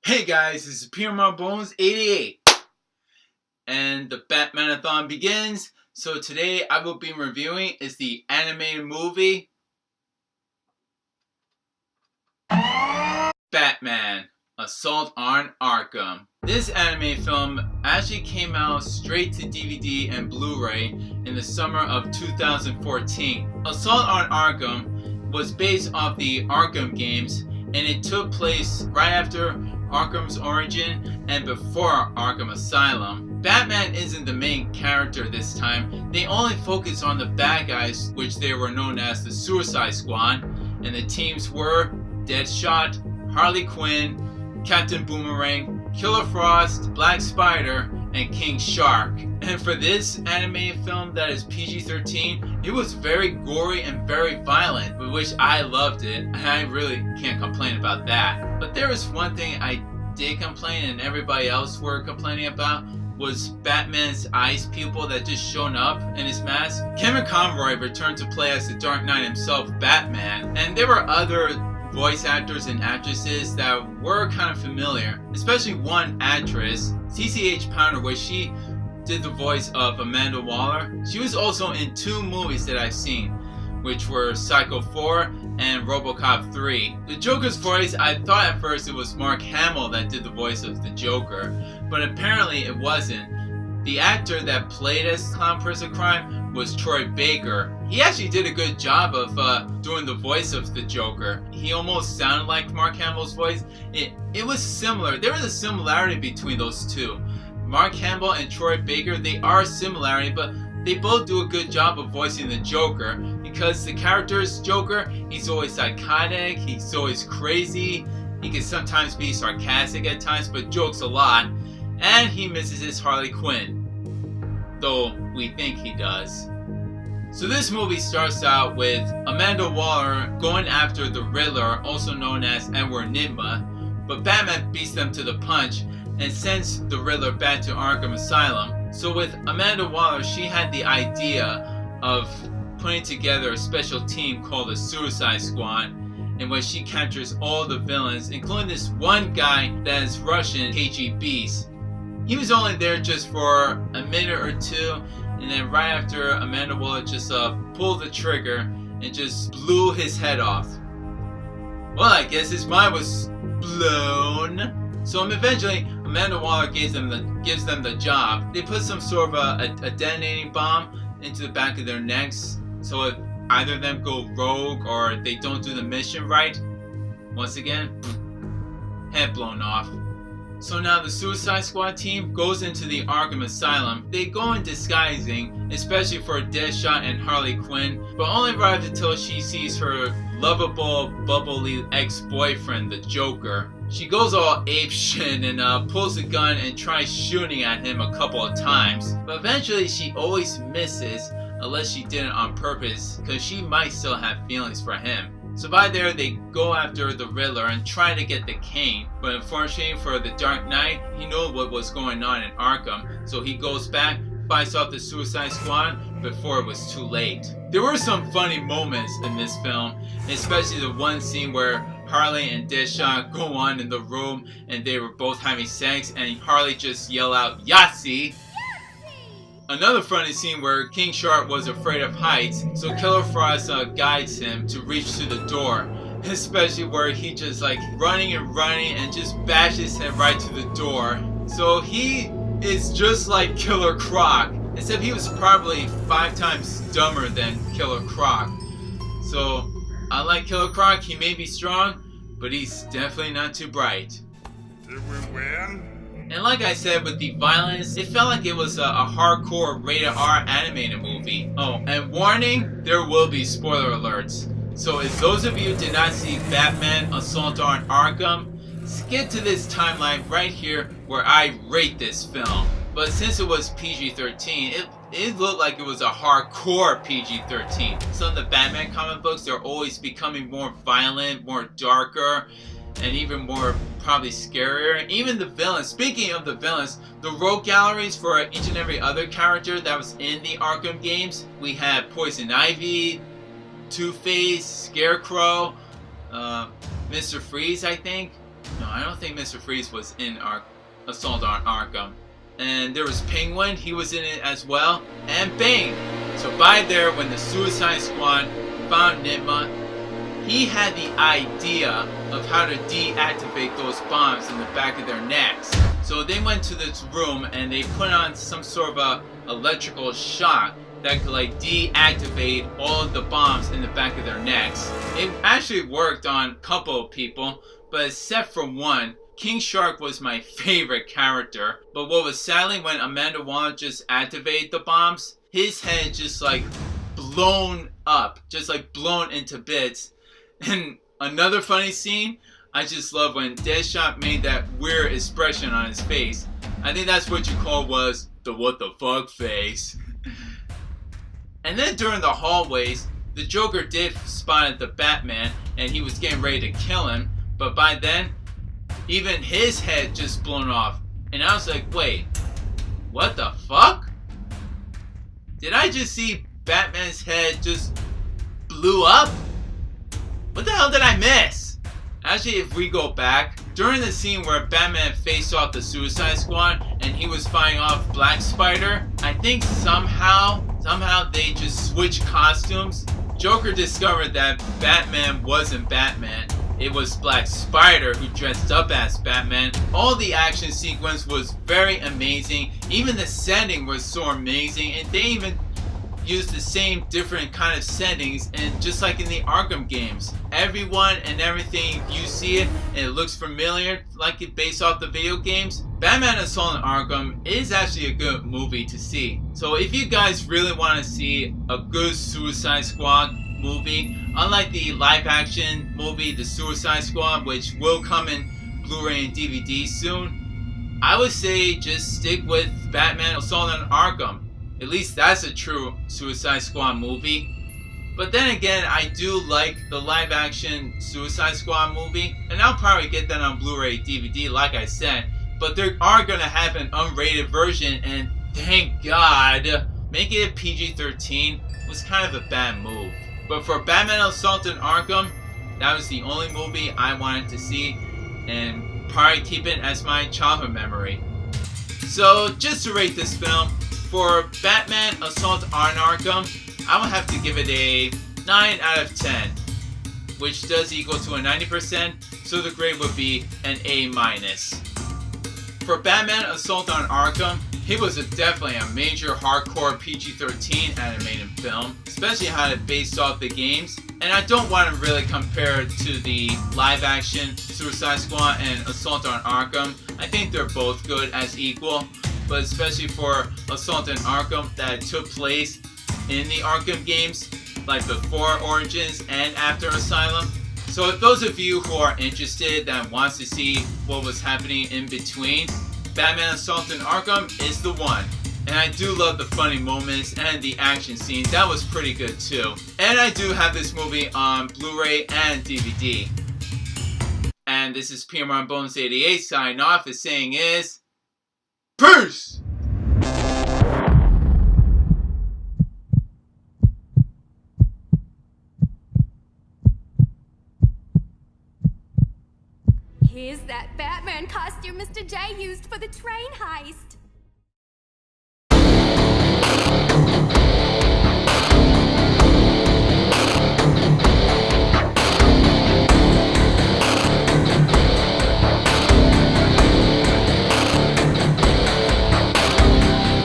Hey guys, this is P.M.R.Bonez88 and the Batman-A-Thon begins. So today I will be reviewing is the animated movie Batman: Assault on Arkham. This animated film actually came out straight to DVD and Blu-ray in the summer of 2014. Assault on Arkham was based off the Arkham games, and it took place right after Arkham's origin and before Arkham Asylum. Batman isn't the main character this time. They only focus on the bad guys, which they were known as the Suicide Squad, and the teams were Deadshot, Harley Quinn, Captain Boomerang, Killer Frost, Black Spider, and King Shark. And for this animated film that is PG-13, it was very gory and very violent, which I loved it, and I really can't complain about that. But there was one thing I did complain and everybody else were complaining about, was Batman's eyes pupil that just shown up in his mask. Kevin Conroy returned to play as the Dark Knight himself, Batman, and there were other voice actors and actresses that were kind of familiar, especially one actress, CCH Pounder, where she did the voice of Amanda Waller. She was also in two movies that I've seen, which were Psycho 4 and RoboCop 3. The Joker's voice, I thought at first it was Mark Hamill that did the voice of the Joker, but apparently it wasn't. The actor that played as Clown Prince of Crime was Troy Baker. He actually did a good job of doing the voice of the Joker. He almost sounded like Mark Hamill's voice. It was similar. There was a similarity between those two. Mark Hamill and Troy Baker, they are similarity, but they both do a good job of voicing the Joker, because the character's Joker, he's always psychotic, he's always crazy, he can sometimes be sarcastic at times, but jokes a lot, and he misses his Harley Quinn, though we think he does. So this movie starts out with Amanda Waller going after the Riddler, also known as Edward Nygma, but Batman beats them to the punch and sends the Riddler back to Arkham Asylum. So with Amanda Waller, she had the idea of putting together a special team called the Suicide Squad, in which she captures all the villains, including this one guy that is Russian, KGB's. He was only there just for a minute or two, and then right after, Amanda Waller just pulled the trigger and just blew his head off. Well, I guess his mind was blown. So eventually, Amanda Waller gives them the job. They put some sort of a detonating bomb into the back of their necks, so if either of them go rogue or they don't do the mission right, once again, head blown off. So now the Suicide Squad team goes into the Arkham Asylum. They go in disguising, especially for Deadshot and Harley Quinn, but only arrive until she sees her lovable, bubbly ex-boyfriend, the Joker. She goes all apeshit and pulls a gun and tries shooting at him a couple of times, but eventually she always misses, unless she did it on purpose, because she might still have feelings for him. So by there, they go after the Riddler and try to get the cane, but unfortunately for the Dark Knight, he knew what was going on in Arkham, so he goes back, fights off the Suicide Squad before it was too late. There were some funny moments in this film, especially the one scene where Harley and Deadshot go on in the room and they were both having sex, and Harley just yell out Yahtzee! Another funny scene where King Shark was afraid of heights, so Killer Frost guides him to reach to the door, especially where he just like running and just bashes him right to the door. So he is just like Killer Croc, except he was probably 5 times dumber than Killer Croc. So unlike Killer Croc, he may be strong, but he's definitely not too bright. Did we win? And like I said, with the violence, it felt like it was a hardcore rated R animated movie. Oh, and warning, there will be spoiler alerts. So if those of you did not see Batman: Assault on Arkham, skip to this timeline right here where I rate this film. But since it was PG-13, it looked like it was a hardcore PG-13. Some of the Batman comic books are always becoming more violent, more darker, and even more probably scarier. Even the villains, speaking of the villains, the rogue galleries for each and every other character that was in the Arkham games, we had Poison Ivy, Two-Face, Scarecrow, Mr. Freeze, I think. No, I don't think Mr. Freeze was in Assault on Arkham. And there was Penguin, he was in it as well, and Bane. So by there, when the Suicide Squad found Nigma, he had the idea of how to deactivate those bombs in the back of their necks. So they went to this room and they put on some sort of a electrical shock that could like deactivate all of the bombs in the back of their necks. It actually worked on a couple of people, but except for one, King Shark was my favorite character. But what was sadly, when Amanda Waller just activated the bombs, his head just like blown up, just like blown into bits. And another funny scene, I just love when Deadshot made that weird expression on his face. I think that's what you call was the what the fuck face. And then during the hallways, the Joker did spot the Batman and he was getting ready to kill him. But by then, even his head just blown off. And I was like, wait, what the fuck? Did I just see Batman's head just blew up? What the hell did I miss? Actually, if we go back, during the scene where Batman faced off the Suicide Squad and he was fighting off Black Spider, I think somehow they just switched costumes. Joker discovered that Batman wasn't Batman. It was Black Spider who dressed up as Batman. All the action sequence was very amazing. Even the setting was so amazing, and they even used the same different kind of settings, and just like in the Arkham games, everyone and everything, you see it and it looks familiar like it based off the video games. Batman Assault on Arkham is actually a good movie to see. So if you guys really want to see a good Suicide Squad movie, unlike the live action movie The Suicide Squad, which will come in Blu-ray and DVD soon, I would say just stick with Batman Assault on Arkham. At least that's a true Suicide Squad movie. But then again, I do like the live action Suicide Squad movie, and I'll probably get that on Blu-ray DVD like I said. But they are going to have an unrated version, and thank God. Making it PG-13 was kind of a bad move. But for Batman Assault on Arkham, that was the only movie I wanted to see, and probably keep it as my childhood memory. So just to rate this film, for Batman Assault on Arkham, I will have to give it a 9 out of 10, which does equal to a 90%, so the grade would be an A-. For Batman Assault on Arkham, it was definitely a major hardcore PG-13 animated film, especially how it based off the games. And I don't want to really compare it to the live-action Suicide Squad and Assault on Arkham. I think they're both good as equal, but especially for Assault on Arkham that took place in the Arkham games, like before Origins and after Asylum. So if those of you who are interested that wants to see what was happening in between, Batman Assault on Arkham is the one. And I do love the funny moments and the action scenes. That was pretty good too. And I do have this movie on Blu-ray and DVD. And this is P.M.R.Bonez88's signing off. His saying is, peace! Here's that Batman costume Mr. J used for the train heist.